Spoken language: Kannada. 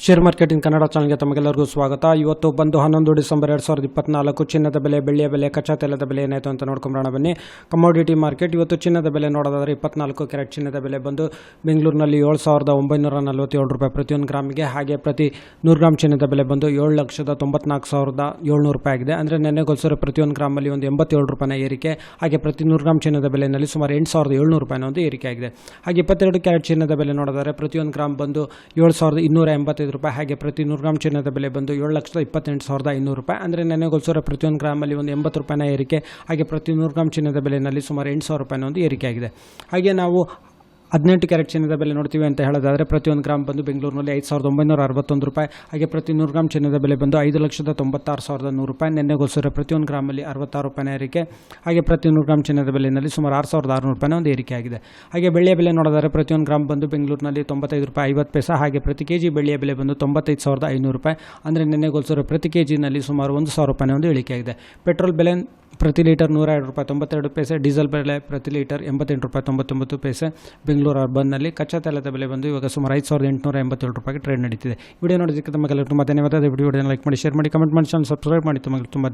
ಶೇರ್ ಮಾರ್ಕೆಟಿಂಗ್ ಕನ್ನಡ ಚಾನಲ್ಗೆ ತಮಗೆಲ್ಲರಿಗೂ ಸ್ವಾಗತ. ಇವತ್ತು ಬಂದು 11 ಡಿಸೆಂಬರ್ 2024 ಚಿನ್ನದ ಬೆಲೆ, ಬೆಳ್ಳಿಯ ಬೆಲೆ, ಕಚ್ಚಾ ತೈಲದ ಬೆಲೆ ಏನಾಯಿತು ಅಂತ ನೋಡ್ಕೊಂಬರೋಣ ಬನ್ನಿ. ಕಮೋಡಿಟಿ ಮಾರ್ಕೆಟ್ ಇವತ್ತು ಚಿನ್ನದ ಬೆಲೆ ನೋಡೋದಾದರೆ 24 ಕ್ಯಾರೆಟ್ ಚಿನ್ನದ ಬೆಲೆ ಬಂದು ಬೆಂಗಳೂರಿನಲ್ಲಿ 7,947 ರೂಪಾಯಿ ಪ್ರತಿಯೊಂದು ಗ್ರಾಮಿಗೆ. ಹಾಗೆ ಪ್ರತಿ 100 ಗ್ರಾಮ್ ಚಿನ್ನದ ಬೆಲೆ ಬಂದು 7,94,700 ರೂಪಾಯಿ ಆಗಿದೆ. ಅಂದರೆ ನೆನ್ನೆಗೋಲ್ಸರ ಪ್ರತಿಯೊಂದು ಗ್ರಾಮಲ್ಲಿ ಒಂದು 87 ರೂಪಾಯಿನ ಏರಿಕೆ. ಹಾಗೆ ಪ್ರತಿ 100 ಗ್ರಾಮ್ ಚಿನ್ನದ ಬೆಲೆಯಲ್ಲಿ ಸುಮಾರು 8,700 ರೂಪಾಯಿನ ಒಂದು ಏರಿಕೆ ಆಗಿದೆ. ಹಾಗೆ 22 ಕ್ಯಾರೆಟ್ ಚಿನ್ನದ ಬೆಲೆ ನೋಡೋದಾದರೆ ಪ್ರತಿಯೊಂದು ಗ್ರಾಮ್ ಬಂದು 7,285 ರೂಪಾಯಿ. ಹಾಗೆ ಪ್ರತಿ 100 ಗ್ರಾಮ್ ಚಿನ್ನದ ಬೆಲೆ ಬಂದು 7,28,500 ರೂಪಾಯಿ. ಅಂದರೆ ನೆನ್ನೆಗೋಲ್ಸರ ಪ್ರತಿಯೊಂದು ಗ್ರಾಮಲ್ಲಿ ಒಂದು 80 ರೂಪಾಯಿನ ಏರಿಕೆ. ಹಾಗೆ ಪ್ರತಿ 100 ಗ್ರಾಮ್ ಚಿನ್ನದ ಬೆಲೆಯಲ್ಲಿ ಸುಮಾರು 8,000 ರೂಪಾಯಿನ ಒಂದು ಏರಿಕೆ ಆಗಿದೆ. ಹಾಗೆ ನಾವು 18 ಕ್ಯಾರೆಟ್ ಚಿನ್ನದ ಬೆಲೆ ನೋಡ್ತೀವಿ ಅಂತ ಹೇಳೋದಾದರೆ ಪ್ರತಿಯೊಂದು ಗ್ರಾಮ್ ಬಂದು ಬೆಂಗಳೂರಿನಲ್ಲಿ 5,961 ರೂಪಾಯಿ. ಹಾಗೆ ಪ್ರತಿ 100 ಗ್ರಾಮ್ ಚಿನ್ನದ ಬೆಲೆ ಬಂದು 5,96,100 ರೂಪಾಯಿ. ನೆನ್ನೆಗೋಲ್ಸರ ಪ್ರತಿಯೊಂದು ಗ್ರಾಮಲ್ಲಿ 66 ರೂಪಾಯಿನ ಏರಿಕೆ. ಹಾಗೆ ಪ್ರತಿ 100 ಗ್ರಾಮ್ ಚಿನ್ನದ ಬೆಲೆಯಲ್ಲಿ ಸುಮಾರು 6,600 ರೂಪಾಯಿನ ಒಂದು ಏರಿಕೆ ಆಗಿದೆ. ಹಾಗೆ ಬೆಳ್ಳಿಯ ಬೆಲೆ ನೋಡೋದಾದರೆ ಪ್ರತಿಯೊಂದು ಗ್ರಾಮ್ ಬಂದು ಬೆಂಗಳೂರಿನಲ್ಲಿ 95 ರೂಪಾಯಿ 50 ಪೈಸೆ. ಹಾಗೆ ಪ್ರತಿ ಕೆಜಿ ಬೆಳ್ಳಿಯ ಬೆಲೆ ಬಂದು 95,500 ರೂಪಾಯಿ. ಅಂದರೆ ನೆನ್ನೆಗೋಲ್ಸರ ಪ್ರತಿ ಕೆಜಿನಲ್ಲಿ ಸುಮಾರು 1,000 ರೂಪಾಯಿನ ಒಂದು ಇಳಿಕೆ ಆಗಿದೆ. ಪೆಟ್ರೋಲ್ ಬೆಲೆ ಪ್ರತಿ ಲೀಟರ್ 102 ರೂಪಾಯಿ 92 ಪೈಸೆ. ಡೀಸೆಲ್ ಬೆಲೆ ಪ್ರತಿ ಲೀಟರ್ 88 ರೂಪಾಯಿ 99 ಪೈಸೆ ಬೆಂಗಳೂರು ಅರ್ಬನ್ನಲ್ಲಿ. ಕಚ್ಚಾ ತೈಲದ ಬೆಲೆ ಬಂದು ಇವಾಗ ಸುಮಾರು 5,887 ರೂಪಾಯಿಗೆ ಟ್ರೇಡ್ ನಡೀತಿದೆ. ವಿಡಿಯೋ ನೋಡೋದಕ್ಕೆ ತಮಗೆಲ್ಲರೂ ತುಂಬ ಧನ್ಯವಾದ. ವಿಡಿಯೋನ ಲೈಕ್ ಮಾಡಿ, ಶೇರ್ ಮಾಡಿ, ಕಮೆಂಟ್ ಮಾಡಿ, ಚಾನಲ್ ಸಬ್ಸ್ಕ್ರೈಬ್ ಮಾಡಿ. ತಮಗೆ ತುಂಬ